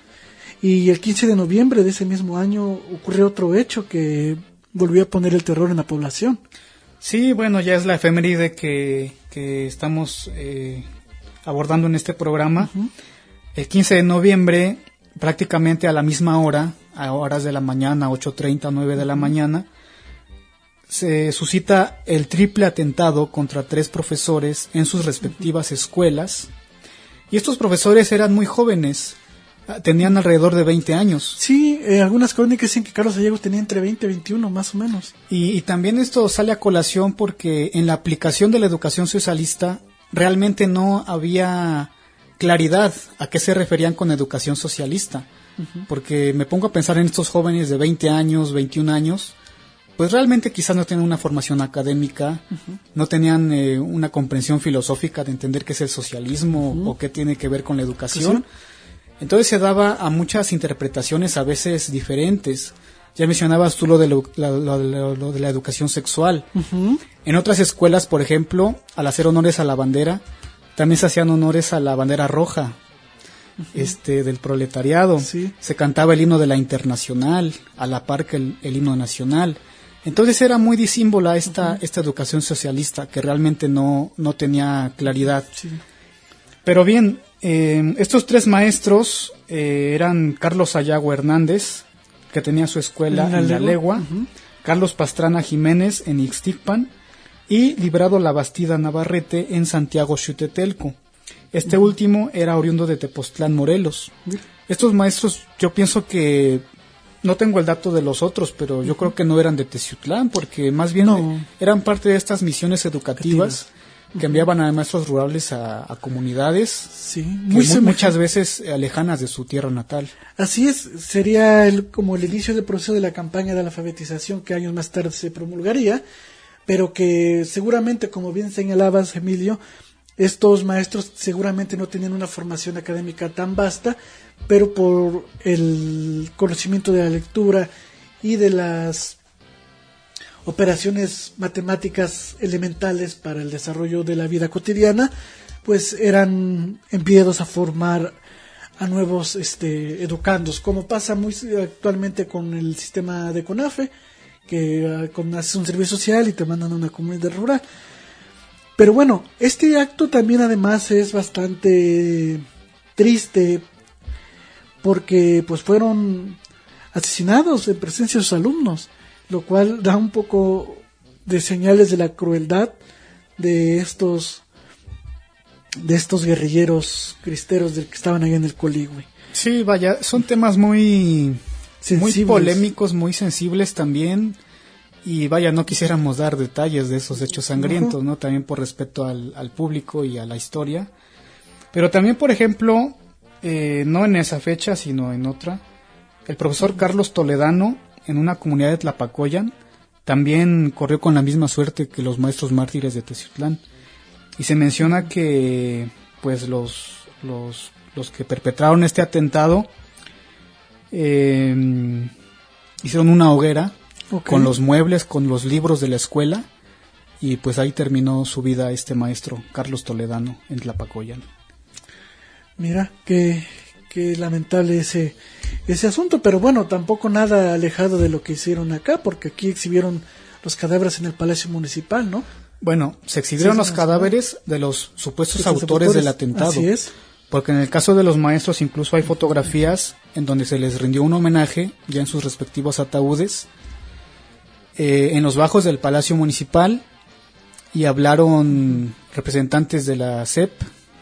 y el 15 de noviembre de ese mismo año ocurrió otro hecho que volvió a poner el terror en la población. Sí, bueno, ya es la efeméride que estamos abordando en este programa. El 15 de noviembre, prácticamente a la misma hora, a horas de la mañana, 8:30, 9 de la mañana, se suscita el triple atentado contra 3 profesores en sus respectivas escuelas. Y estos profesores eran muy jóvenes, tenían alrededor de 20 años. Sí, algunas crónicas dicen que Carlos Gallegos tenía entre 20 y 21, más o menos. Y también esto sale a colación porque en la aplicación de la educación socialista realmente no había claridad a qué se referían con educación socialista. Porque me pongo a pensar en estos jóvenes de 20 años, 21 años, pues realmente quizás no tenían una formación académica, no tenían una comprensión filosófica de entender qué es el socialismo o qué tiene que ver con la educación. Entonces se daba a muchas interpretaciones a veces diferentes. Ya mencionabas tú lo de la educación sexual. En otras escuelas, por ejemplo, al hacer honores a la bandera, también se hacían honores a la bandera roja del proletariado. Sí. Se cantaba el himno de la Internacional, a la par que el himno nacional. Entonces era muy disímbola esta educación socialista que realmente no tenía claridad. Sí. Pero bien, estos 3 maestros eran Carlos Sayago Hernández, que tenía su escuela en La Legua, Carlos Pastrana Jiménez en Ixtipan y Librado Labastida Navarrete en Santiago Xutetelco. Este último era oriundo de Tepoztlán, Morelos. Estos maestros, yo pienso que, no tengo el dato de los otros, pero yo creo que no eran de Teciutlán, porque más bien eran parte de estas misiones educativas que enviaban a maestros rurales a comunidades muchas veces lejanas de su tierra natal. Así es, sería como el inicio del proceso de la campaña de la alfabetización que años más tarde se promulgaría, pero que seguramente, como bien señalabas, Emilio, estos maestros seguramente no tenían una formación académica tan vasta, pero por el conocimiento de la lectura y de las operaciones matemáticas elementales para el desarrollo de la vida cotidiana, pues eran enviados a formar a nuevos educandos, como pasa muy actualmente con el sistema de CONAFE, que haces un servicio social y te mandan a una comunidad rural. Pero bueno, este acto también además es bastante triste porque pues fueron asesinados en presencia de sus alumnos, lo cual da un poco de señales de la crueldad de estos guerrilleros cristeros que estaban ahí en el Coligüe. Sí, vaya, son temas muy polémicos, muy sensibles también. Y vaya, no quisiéramos dar detalles de esos hechos sangrientos, ¿no? También por respeto al público y a la historia. Pero también, por ejemplo, no en esa fecha, sino en otra, el profesor Carlos Toledano, en una comunidad de Tlapacoyan, también corrió con la misma suerte que los maestros mártires de Teciutlán. Y se menciona que pues los que perpetraron este atentado hicieron una hoguera con los muebles, con los libros de la escuela, y pues ahí terminó su vida este maestro Carlos Toledano en Tlapacoyan. Mira, qué lamentable ese asunto, pero bueno, tampoco nada alejado de lo que hicieron acá, porque aquí exhibieron los cadáveres en el Palacio Municipal, ¿no? Bueno, se exhibieron los cadáveres de los supuestos autores del atentado. Así es. Porque en el caso de los maestros incluso hay fotografías en donde se les rindió un homenaje ya en sus respectivos ataúdes en los bajos del Palacio Municipal, y hablaron representantes de la SEP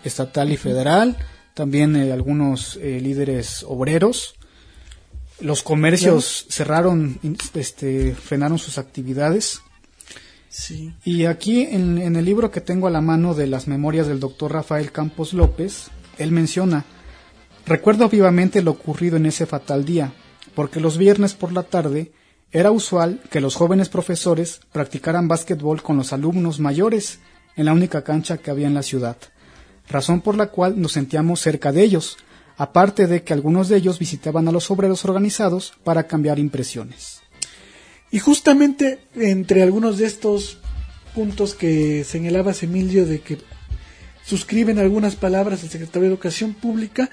estatal y federal, también algunos líderes obreros. Los comercios cerraron, frenaron sus actividades. Sí. Y aquí en el libro que tengo a la mano de las memorias del doctor Rafael Campos López, él menciona: recuerdo vivamente lo ocurrido en ese fatal día, porque los viernes por la tarde era usual que los jóvenes profesores practicaran básquetbol con los alumnos mayores en la única cancha que había en la ciudad, razón por la cual nos sentíamos cerca de ellos, aparte de que algunos de ellos visitaban a los obreros organizados para cambiar impresiones. Y justamente entre algunos de estos puntos que señalabas, Emilio, de que suscriben algunas palabras al secretario de Educación Pública,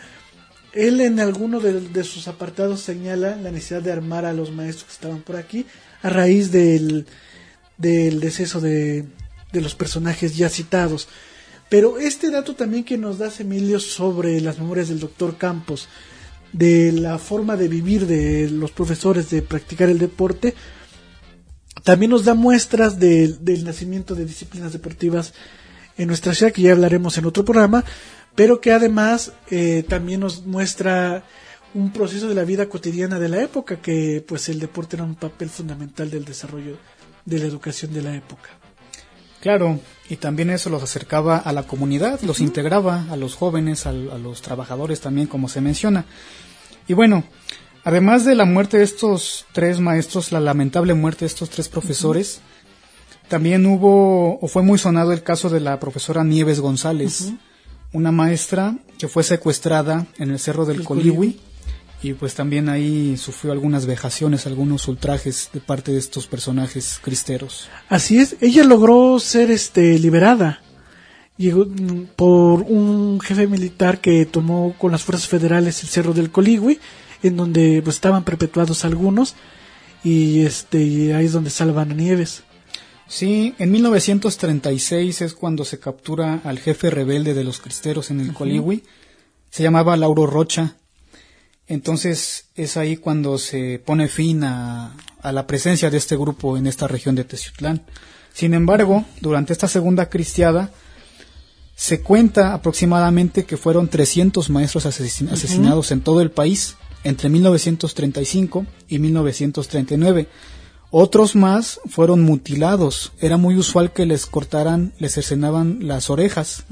él en alguno de sus apartados señala la necesidad de armar a los maestros que estaban por aquí a raíz del deceso de los personajes ya citados. Pero este dato también que nos das, Emilio, sobre las memorias del doctor Campos, de la forma de vivir de los profesores, de practicar el deporte, también nos da muestras del nacimiento de disciplinas deportivas en nuestra ciudad, que ya hablaremos en otro programa, pero que además también nos muestra un proceso de la vida cotidiana de la época, que pues el deporte era un papel fundamental del desarrollo de la educación de la época. Claro, y también eso los acercaba a la comunidad, los integraba a los jóvenes, a los trabajadores también, como se menciona. Y bueno, además de la muerte de estos tres maestros, la lamentable muerte de estos tres profesores, también fue muy sonado el caso de la profesora Nieves González, una maestra que fue secuestrada en el Cerro del Colihue, y pues también ahí sufrió algunas vejaciones, algunos ultrajes de parte de estos personajes cristeros. Así es, ella logró ser liberada. Llegó por un jefe militar que tomó con las fuerzas federales el Cerro del Colihue, en donde pues estaban perpetuados algunos, y ahí es donde salvan a Nieves. Sí, en 1936 es cuando se captura al jefe rebelde de los cristeros en el Colihue. Se llamaba Lauro Rocha. Entonces es ahí cuando se pone fin a la presencia de este grupo en esta región de Teciutlán. Sin embargo, durante esta segunda cristiada, se cuenta aproximadamente que fueron 300 maestros asesinados en todo el país entre 1935 y 1939. Otros más fueron mutilados. Era muy usual que les cercenaban las orejas,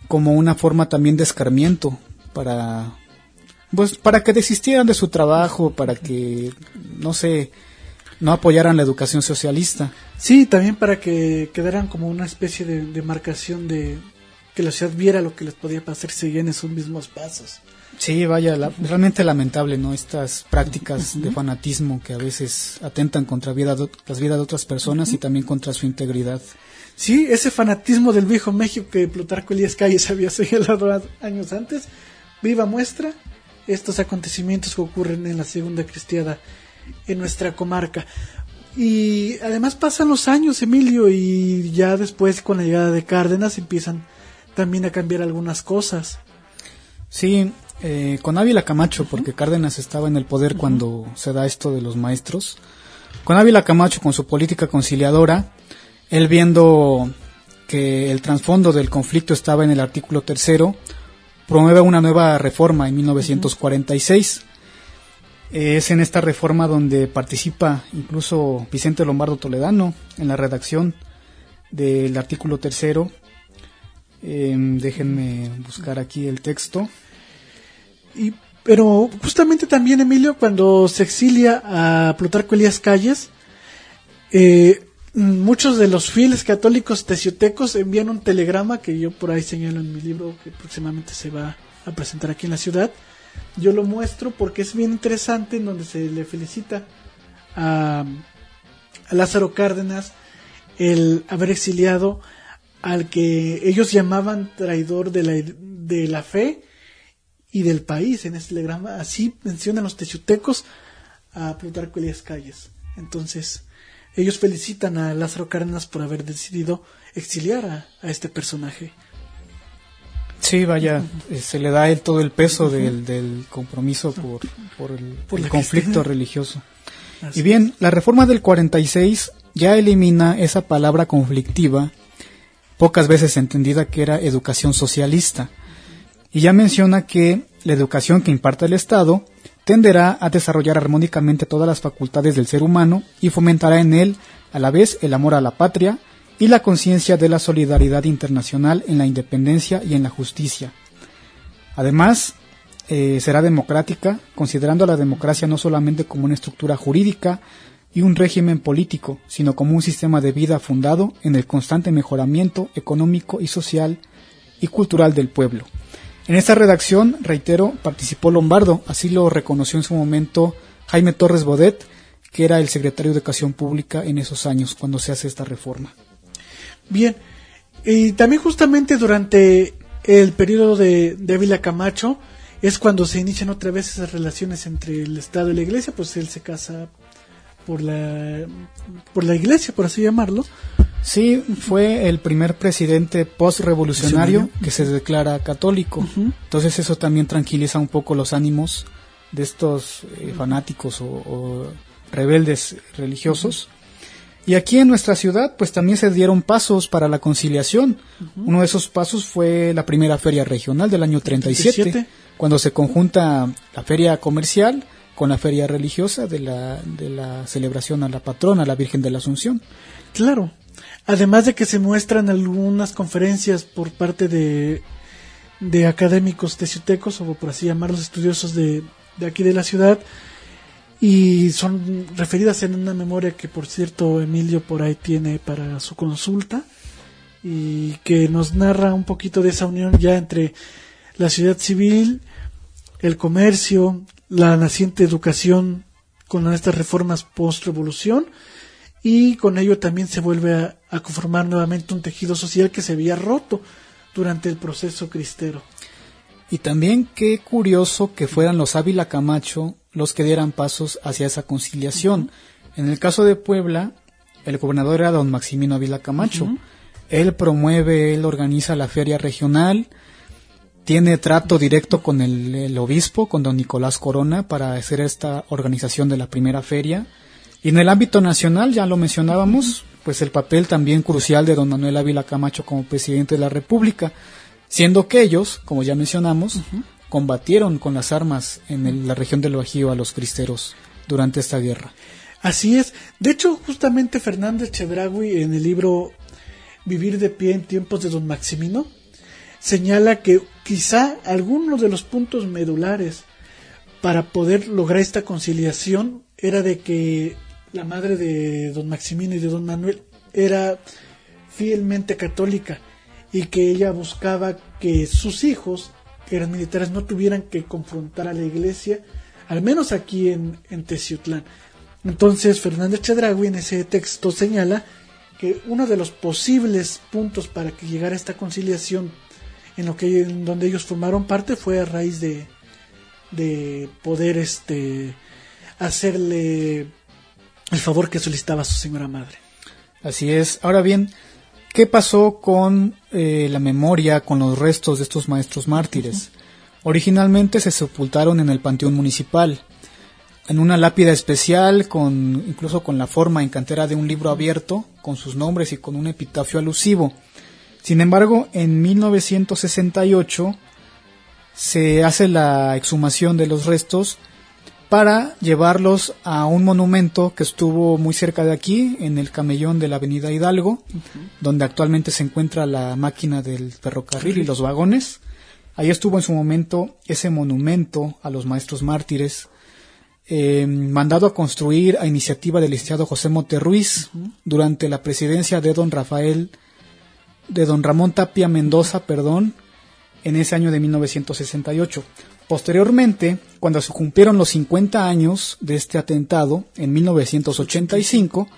como una forma también de escarmiento, para que desistieran de su trabajo, para que, no apoyaran la educación socialista. Sí, también para que quedaran como una especie de marcación de que la sociedad viera lo que les podía pasar si seguían esos mismos pasos. Sí, vaya, realmente lamentable, ¿no? Estas prácticas de fanatismo que a veces atentan contra las vidas de otras personas y también contra su integridad. Sí, ese fanatismo del viejo México que Plutarco Elías Calles había señalado años antes, viva muestra estos acontecimientos que ocurren en la segunda cristiada en nuestra comarca. Y además pasan los años, Emilio, y ya después con la llegada de Cárdenas empiezan también a cambiar algunas cosas. Sí, con Ávila Camacho, porque Cárdenas estaba en el poder cuando se da esto de los maestros. Con Ávila Camacho, con su política conciliadora, él viendo que el trasfondo del conflicto estaba en el artículo 3º, promueve una nueva reforma en 1946. Es en esta reforma donde participa incluso Vicente Lombardo Toledano en la redacción del artículo 3º. Déjenme buscar aquí el texto. Pero justamente también, Emilio, cuando se exilia a Plutarco Elías Calles, muchos de los fieles católicos teciutecos envían un telegrama que yo por ahí señalo en mi libro, que próximamente se va a presentar aquí en la ciudad. Yo lo muestro porque es bien interesante, en donde se le felicita a Lázaro Cárdenas el haber exiliado al que ellos llamaban traidor de la fe y del país. En este telegrama así mencionan los teciutecos a Plutarco Elías Calles. Entonces ellos felicitan a Lázaro Cárdenas por haber decidido exiliar a este personaje. Sí, vaya, se le da a él todo el peso del compromiso por el conflicto religioso. Y bien, la reforma del 46 ya elimina esa palabra conflictiva, pocas veces entendida, que era educación socialista, y ya menciona que la educación que imparte el Estado tenderá a desarrollar armónicamente todas las facultades del ser humano y fomentará en él a la vez el amor a la patria y la conciencia de la solidaridad internacional en la independencia y en la justicia. Además, será democrática, considerando a la democracia no solamente como una estructura jurídica y un régimen político, sino como un sistema de vida fundado en el constante mejoramiento económico y social y cultural del pueblo. En esta redacción, reitero, participó Lombardo, así lo reconoció en su momento Jaime Torres Bodet, que era el secretario de Educación Pública en esos años, cuando se hace esta reforma. Bien, y también justamente durante el periodo de Ávila Camacho es cuando se inician otra vez esas relaciones entre el Estado y la Iglesia, pues él se casa por la Iglesia, por así llamarlo. Sí, fue el primer presidente post-revolucionario que se declara católico. Entonces eso también tranquiliza un poco los ánimos de estos fanáticos o rebeldes religiosos. Y aquí en nuestra ciudad pues también se dieron pasos para la conciliación. Uno de esos pasos fue la primera feria regional del año 37, cuando se conjunta la feria comercial con la feria religiosa de la celebración a la patrona, a la Virgen de la Asunción. Claro, además de que se muestran algunas conferencias por parte de académicos teciutecos, o por así llamarlos, estudiosos de aquí de la ciudad, y son referidas en una memoria que, por cierto, Emilio por ahí tiene para su consulta, y que nos narra un poquito de esa unión ya entre la sociedad civil, el comercio, la naciente educación con estas reformas post-revolución, y con ello también se vuelve a conformar nuevamente un tejido social que se había roto durante el proceso cristero. Y también qué curioso que fueran los Ávila Camacho los que dieran pasos hacia esa conciliación. En el caso de Puebla, el gobernador era don Maximino Ávila Camacho. Él organiza la feria regional, tiene trato directo con el obispo, con don Nicolás Corona, para hacer esta organización de la primera feria. Y en el ámbito nacional, ya lo mencionábamos, pues el papel también crucial de don Manuel Ávila Camacho como presidente de la República, siendo que ellos, como ya mencionamos, combatieron con las armas en la región del Bajío a los cristeros durante esta guerra. Así es. De hecho, justamente Fernández Chedraui, en el libro Vivir de pie en tiempos de don Maximino, señala que quizá algunos de los puntos medulares para poder lograr esta conciliación era de que la madre de don Maximino y de don Manuel era fielmente católica, y que ella buscaba que sus hijos, que eran militares, no tuvieran que confrontar a la iglesia, al menos aquí en Teciutlán. Entonces Fernández Chedraui en ese texto señala que uno de los posibles puntos para que llegara a esta conciliación en donde ellos formaron parte fue a raíz de poder hacerle el favor que solicitaba a su señora madre. Así es. Ahora bien, ¿qué pasó con la memoria, con los restos de estos maestros mártires? Originalmente se sepultaron en el Panteón Municipal, en una lápida especial, incluso con la forma en cantera de un libro abierto, con sus nombres y con un epitafio alusivo. Sin embargo, en 1968 se hace la exhumación de los restos para llevarlos a un monumento que estuvo muy cerca de aquí, en el camellón de la avenida Hidalgo, donde actualmente se encuentra la máquina del ferrocarril y los vagones. Ahí estuvo en su momento ese monumento a los maestros mártires, mandado a construir a iniciativa del licenciado José Monterruiz durante la presidencia de don Ramón Tapia Mendoza, en ese año de 1968. Posteriormente, cuando se cumplieron los 50 años de este atentado, en 1985,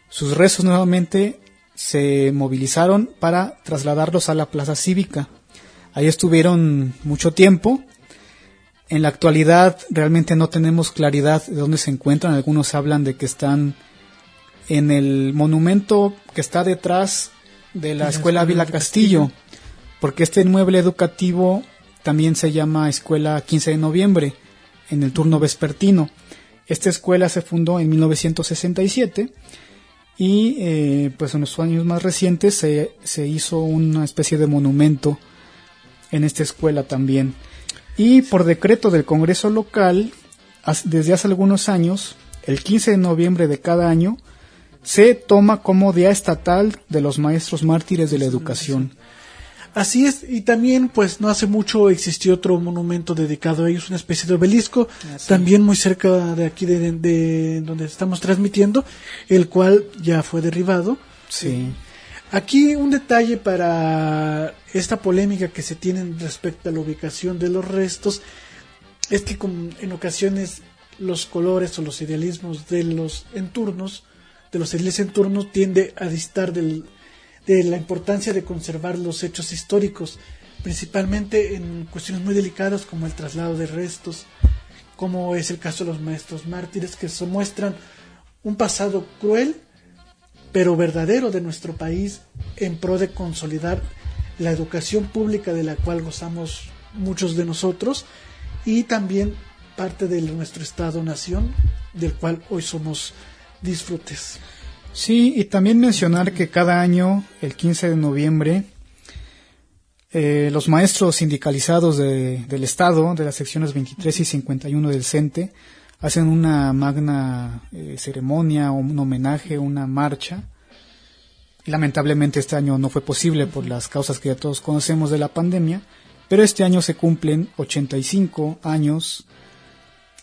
sus restos nuevamente se movilizaron para trasladarlos a la Plaza Cívica. Ahí estuvieron mucho tiempo. En la actualidad realmente no tenemos claridad de dónde se encuentran. Algunos hablan de que están en el monumento que está detrás de la Escuela Ávila Castillo, porque este inmueble educativo también se llama Escuela 15 de Noviembre, en el turno vespertino. Esta escuela se fundó en 1967 y pues en los años más recientes se hizo una especie de monumento en esta escuela también. Y por decreto del Congreso local, desde hace algunos años, el 15 de noviembre de cada año, se toma como Día Estatal de los Maestros Mártires de la Educación. Así es, y también pues no hace mucho existió otro monumento dedicado a ellos, una especie de obelisco, también muy cerca de aquí de donde estamos transmitiendo, el cual ya fue derribado. Sí. Aquí un detalle para esta polémica que se tiene respecto a la ubicación de los restos, es que en ocasiones los colores o los idealismos de los enturnos, de los ediles en turno, tiende a distar de la importancia de conservar los hechos históricos, principalmente en cuestiones muy delicadas como el traslado de restos, como es el caso de los maestros mártires, que se muestran un pasado cruel pero verdadero de nuestro país en pro de consolidar la educación pública de la cual gozamos muchos de nosotros y también parte de nuestro Estado-nación del cual hoy somos disfrutes. Sí, y también mencionar que cada año, el 15 de noviembre, los maestros sindicalizados del Estado, de las secciones 23 y 51 del CENTE, hacen una magna ceremonia, un homenaje, una marcha. Lamentablemente este año no fue posible por las causas que ya todos conocemos de la pandemia, pero este año se cumplen 85 años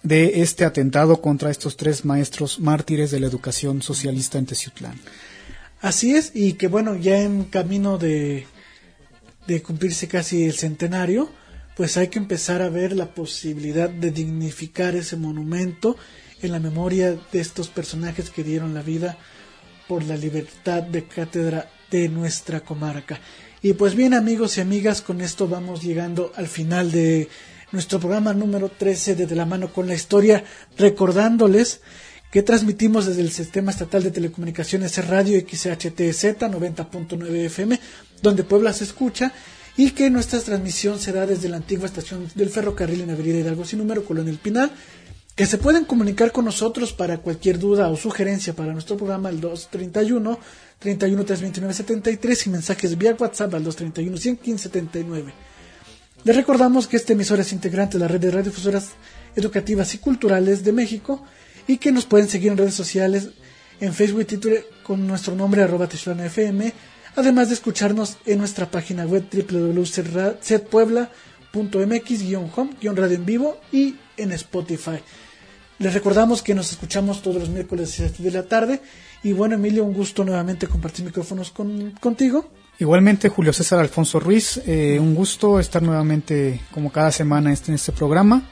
de este atentado contra estos 3 maestros mártires de la educación socialista en Teciutlán. Así es, y que bueno, ya en camino de cumplirse casi el centenario, pues hay que empezar a ver la posibilidad de dignificar ese monumento en la memoria de estos personajes que dieron la vida por la libertad de cátedra de nuestra comarca. Y pues bien, amigos y amigas, con esto vamos llegando al final de nuestro programa número 13 de la mano con la historia, recordándoles que transmitimos desde el Sistema Estatal de Telecomunicaciones Radio XHTZ 90.9 FM, donde Puebla se escucha, y que nuestra transmisión se da desde la antigua estación del ferrocarril en Avenida Hidalgo sin número, Colonia El Pinal, que se pueden comunicar con nosotros para cualquier duda o sugerencia para nuestro programa al 231 329 73 y mensajes vía WhatsApp al 231 115 79. Les recordamos que esta emisora es integrante de la red de radiodifusoras educativas y culturales de México y que nos pueden seguir en redes sociales, en Facebook y Twitter con nuestro nombre @TeciutlanaFM, además de escucharnos en nuestra página web www.setpuebla.mx-home-radio en vivo y en Spotify. Les recordamos que nos escuchamos todos los miércoles a las 7 de la tarde. Y bueno, Emilio, un gusto nuevamente compartir micrófonos contigo. Igualmente, Julio César Alfonso Ruiz, un gusto estar nuevamente como cada semana en este programa.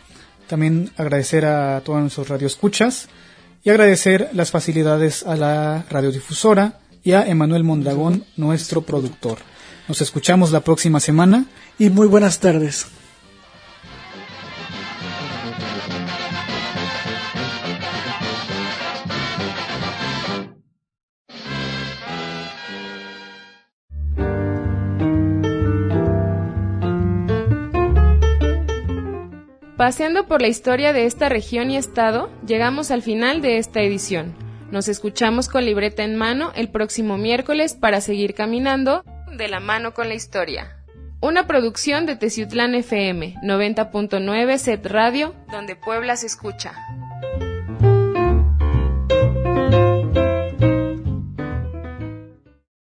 También agradecer a todos nuestros radioescuchas y agradecer las facilidades a la radiodifusora y a Emanuel Mondragón, nuestro productor. Nos escuchamos la próxima semana. Y muy buenas tardes. Paseando por la historia de esta región y estado, llegamos al final de esta edición. Nos escuchamos con libreta en mano el próximo miércoles para seguir caminando de la mano con la historia. Una producción de Teciutlán FM 90.9 Set Radio, donde Puebla se escucha.